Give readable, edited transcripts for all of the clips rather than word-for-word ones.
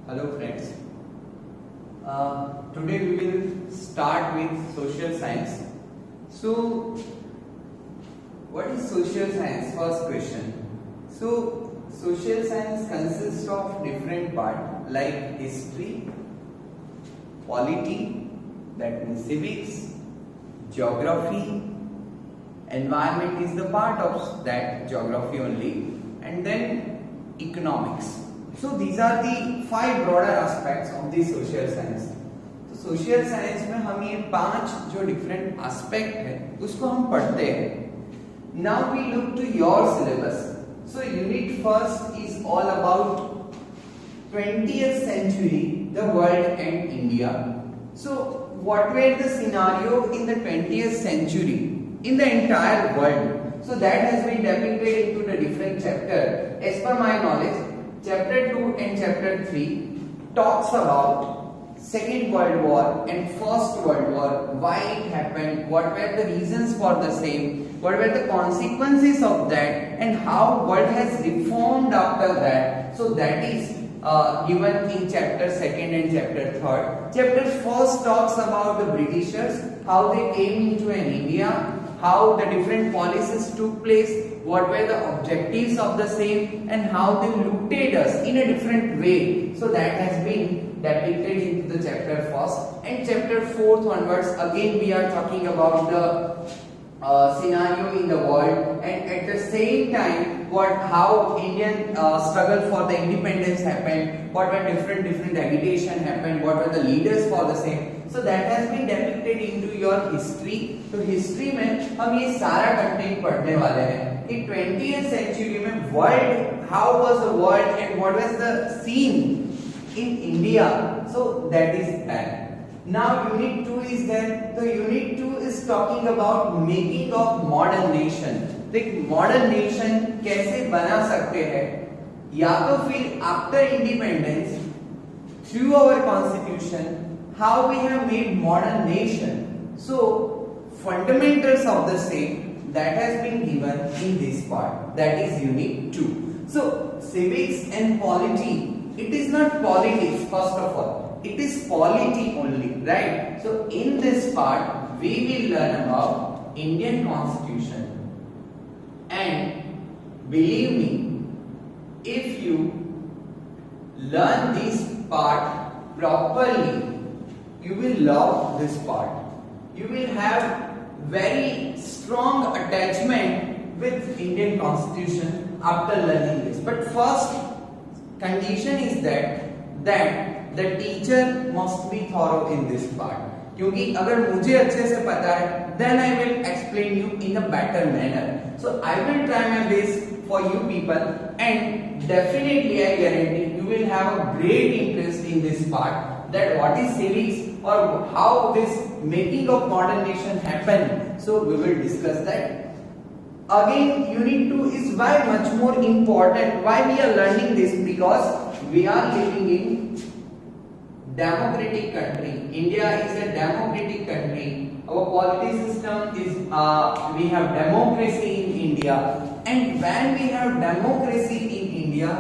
Hello friends. Today we will start with social science. So, what is social science? First question. So, social science consists of different parts like history, polity, that means civics, geography, environment is the part of that geography only, and then economics. So these are the five broader aspects of the social science. तो social science में हम ये पांच जो different aspect है उसको हम पढ़ते हैं. Now we look to your syllabus. So unit first is all about 20th century, the world and India. So what were the scenario in the 20th century in the entire world? So that has been depicted into the different chapter. As per my knowledge, chapter 2 and chapter 3 talks about Second World War and First World War, why it happened, what were the reasons for the same, what were the consequences of that, and how world has reformed after that. So that is given in chapter 2nd and chapter 3rd. Chapter 1st talks about the Britishers, how they came into an India, how the different policies took place, what were the objectives of the same, and how they looted us in a different way. So that has been depicted into the chapter 1st, and chapter 4th onwards again we are talking about the scenario in the world, and at the same time how Indian struggle for the independence happened, what were different agitation happened, what were the leaders for the same. So that has been depicted into your history. तो history में हम ये सारा content पढ़ने वाले हैं कि 20th century में world, how was the world and what was the scene in India. So that is that. Now unit 2 is there. So unit 2 is talking about making of modern nation. तो एक modern nation कैसे बना सकते हैं, या तो फिर after independence through our constitution how we have made modern nation. So fundamentals of the same that has been given in this part, that is unit 2. So civics and polity, it is not politics first of all, it is polity only, right? So in this part we will learn about Indian constitution, and believe me, if you learn this part properly you will love this part. You will have very strong attachment with Indian constitution after learning this. But first condition is that the teacher must be thorough in this part. क्योंकि अगर मुझे अच्छे से पता है then I will explain you in a better manner. So I will try my best for you people, and definitely I guarantee you will have a great interest in this part, that what is civics or how this making of modern nation happened. So we will discuss that. Again unit 2 is why much more important, why we are learning this, because we are living in democratic country. India is a democratic country. Our polity system is we have democracy in India, and when we have democracy in India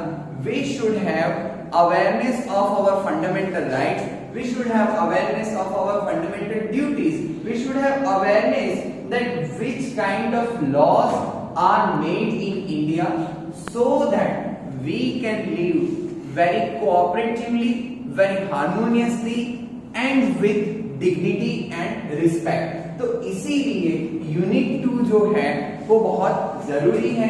we should have awareness of our fundamental rights, we should have awareness of our fundamental duties, we should have awareness that which kind of laws are made in India, so that we can live very cooperatively, very harmoniously and with dignity and respect. तो इसीलिए unit 2 जो है वो बहुत जरूरी है.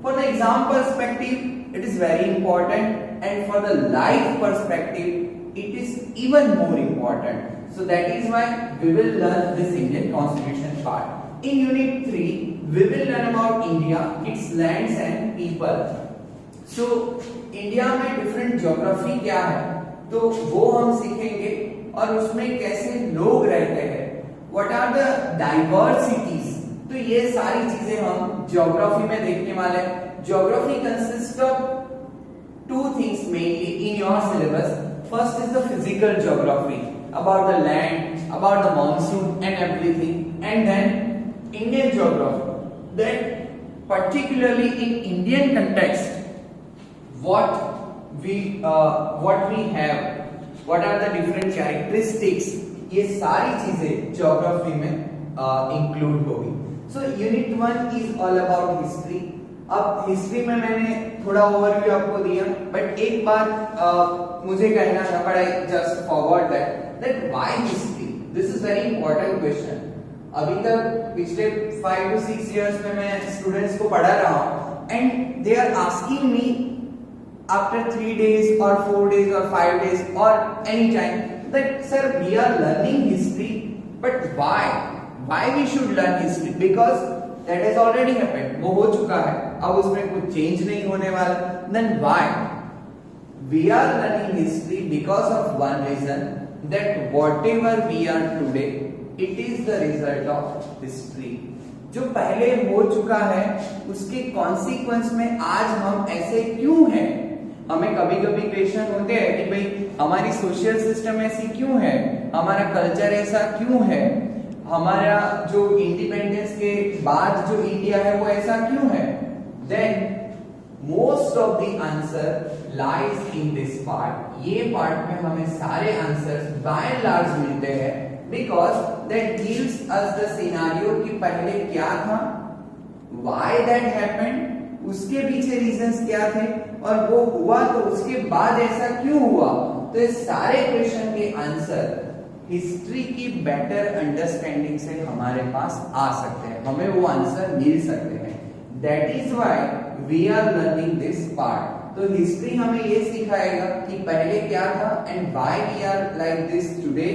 For the exam perspective it is very important, and for the life perspective it is even more important. So that is why we will learn this Indian constitution part. In unit 3 we will learn about India, its lands and people. So India में different geography क्या है तो वो हम सीखेंगे, और उसमें कैसे लोग रहते हैं, व्हाट आर द डाइवर्सिटीज. तो ये सारी चीजें हम ज्योग्राफी में देखने वाले हैं. Geography consist of two things mainly in your syllabus. First is the physical geography, about the land, about the monsoon and everything, and then Indian geography, that particularly in Indian context what what we have, what are the different characteristics, ये सारी चीजें geography में include होगी. So unit 1 is all about history. अब history में मैंने थोड़ा overview आपको दिया, बट एक बात मुझे कहना था, but I just forgot that why history. This is very important question. अभी तक पिछले 5 to 6 इयर्स में मैं स्टूडेंट्स को पढ़ा रहा हूं, and they are asking me after 3 days or 4 days or 5 days or any time that sir we are learning history, but why we should learn history, because that has already happened, वो हो चुका है, अब उसमें कुछ change नहीं होने वाला. then why we are learning history? because of one reason, that whatever we are today, it is the result of history. जो पहले हो चुका है उसके कॉन्सिक्वेंस में आज हम ऐसे क्यों हैं. हमें कभी कभी क्वेश्चन होते हैं कि भाई हमारी सोशल सिस्टम ऐसी क्यों है, हमारा कल्चर ऐसा क्यों है, हमारा जो इंडिपेंडेंस के बाद जो इंडिया है वो ऐसा क्यों है. Then most of the answer lies in this part. ये पार्ट में हमें सारे आंसर्स बाय एंड लार्ज मिलते हैं, because that gives us the scenario कि पहले क्या था, व्हाई दैट हैपेंड, उसके पीछे रीजंस क्या थे, और वो हुआ तो उसके बाद ऐसा क्यों हुआ. तो इस सारे क्वेश्चन के आंसर हिस्ट्री की बेटर अंडरस्टैंडिंग से हमारे पास आ सकते हैं, हमें वो आंसर मिल सकते हैं. That is why we are learning this part. तो हिस्ट्री हमें ये सिखाएगा कि पहले क्या था and why we are like this today.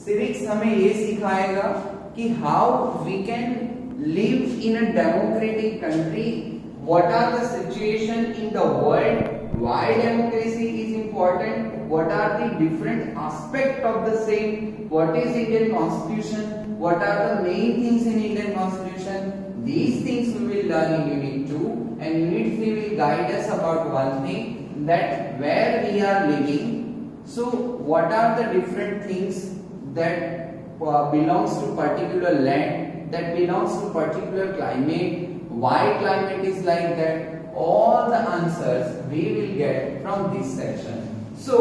Civics हमें ये सिखाएगा कि how we can live in a democratic country, what are the situation in the world, why democracy is important, what are the different aspect of the same, what is Indian constitution, what are the main things in Indian constitution. These things we will learn in unit 2, and unit 3 will guide us about one thing, that where we are living, so what are the different things that belongs to particular land, that belongs to particular climate, why climate is like that. All the answers we will get from this section. So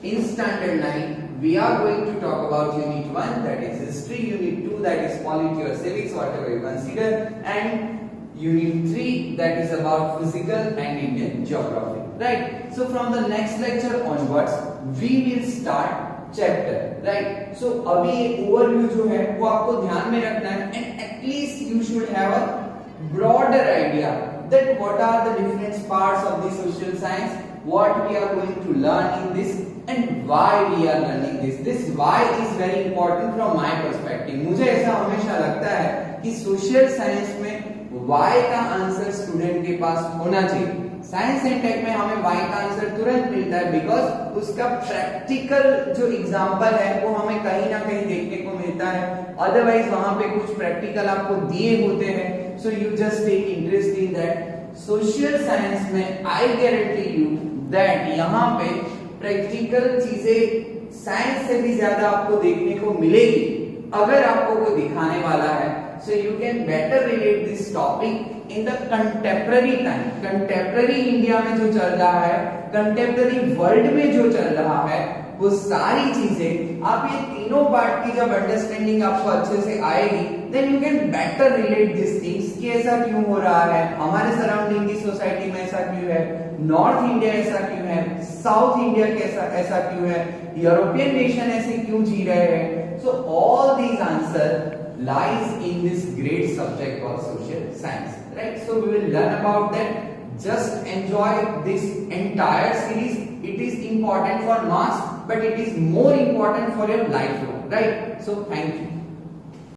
in standard 9 we are going to talk about unit 1, that is history, unit 2 that is polity or civics, whatever you consider, and unit 3 that is about physical and Indian geography, right. So from the next lecture onwards we will start chapter, right. So अभी एक overview जो है वो आपको ध्यान में रखना है, and at least you should have a broader idea that what are the different parts of the social science, what we are going to learn in this, and why we are learning this. This why is very important from my perspective. मुझे ऐसा हमेशा लगता है कि social science में why का answer student के पास होना चाहिए. साइंस एंड टेक में हमें why का आंसर तुरंत मिलता है, बिकॉज उसका प्रैक्टिकल जो एग्जांपल है वो हमें कहीं ना कहीं देखने को मिलता है. अदरवाइज वहां पे कुछ प्रैक्टिकल आपको दिए होते हैं, so you just take interest in that. Social science में आई गारंटी यू दैट यहाँ पे प्रैक्टिकल चीजें साइंस से भी ज्यादा आपको देखने को मिलेगी अगर आपको कोई दिखाने वाला है. So you can better relate this topic in the contemporary time. Contemporary India में जो चल रहा है, कंटेम्पररी वर्ल्ड में जो चल रहा है, वो सारी चीजें आप ये तीनों पार्ट की जब अंडरस्टैंडिंग आपको अच्छे से आएगी, then you can better relate this things कि ऐसा क्यों हो रहा है, हमारे सराउंडिंग की सोसाइटी में ऐसा क्यों है, नॉर्थ इंडिया ऐसा क्यों है, साउथ इंडिया कैसा ऐसा क्यों है, यूरोपियन नेशन ऐसे क्यों जी रहे हैं. So all these answer lies in this great subject called social science, right. So we will learn about that. Just enjoy this entire series. It is important for mass, but it is more important for your lifelong, right. So thank you.